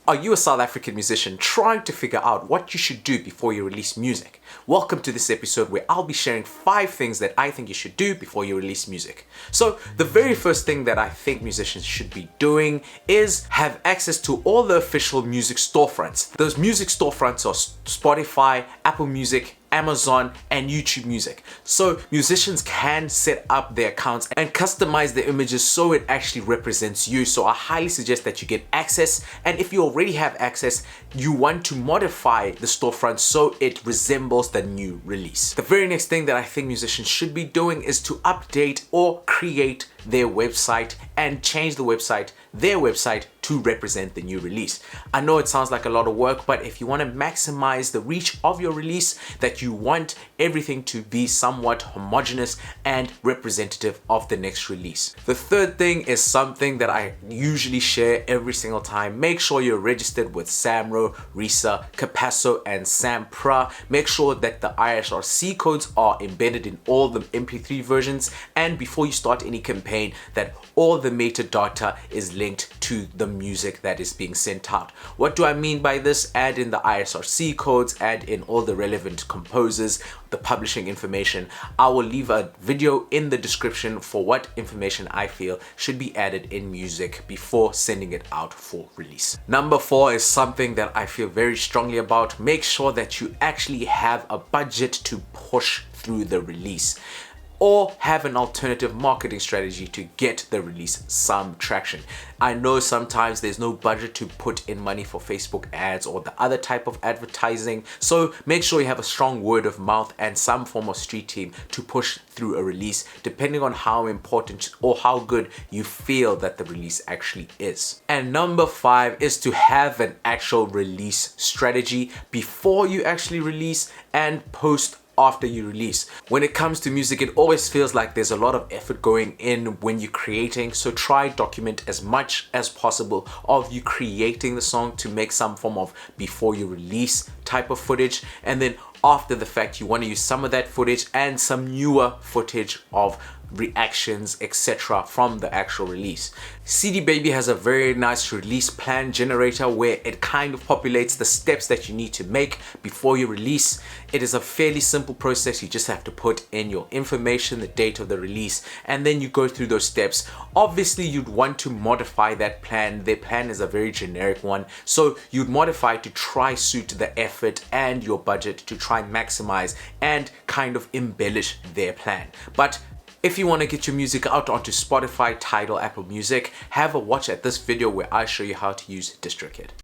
Are you a South African musician trying to figure out what you should do before you release music? Welcome to this episode where I'll be sharing 5 things that I think you should do before you release music. So the very first thing that I think musicians should be doing is have access to all the official music storefronts. Those music storefronts are Spotify, Apple Music, Amazon, and YouTube Music. So musicians can set up their accounts and customize their images so it actually represents you. So I highly suggest that you get access, and if you already have access, you want to modify the storefront so it resembles the new release. The very next thing that I think musicians should be doing is to update or create their website and change their website to represent the new release. I know it sounds like a lot of work, but if you want to maximize the reach of your release, that you want everything to be somewhat homogeneous and representative of the next release. The third thing is something that I usually share every single time. Make sure you're registered with SAMRO, RISA, Capasso, and SAMPRA. Make sure that the ISRC codes are embedded in all the MP3 versions, and before you start any campaign, that all the metadata is linked to the music that is being sent out. What do I mean by this? Add in the ISRC codes, add in all the relevant composers, the publishing information. I will leave a video in the description for what information I feel should be added in music before sending it out for release. Number 4 is something that I feel very strongly about. Make sure that you actually have a budget to push through the release, or have an alternative marketing strategy to get the release some traction. I know sometimes there's no budget to put in money for Facebook ads or the other type of advertising, so make sure you have a strong word of mouth and some form of street team to push through a release, depending on how important or how good you feel that the release actually is. And number 5 is to have an actual release strategy before you actually release and post after you release. When it comes to music, it always feels like there's a lot of effort going in when you're creating, so try document as much as possible of you creating the song to make some form of before you release type of footage, and then after the fact you want to use some of that footage and some newer footage of reactions, etc. from the actual release. CD Baby has a very nice release plan generator where it kind of populates the steps that you need to make before you release. It is a fairly simple process. You just have to put in your information, the date of the release, and then you go through those steps. Obviously, you'd want to modify that plan. Their plan is a very generic one, so you'd modify to try suit the effort and your budget to try and maximize and kind of embellish their plan. But if you want to get your music out onto Spotify, Tidal, Apple Music, have a watch at this video where I show you how to use DistroKid.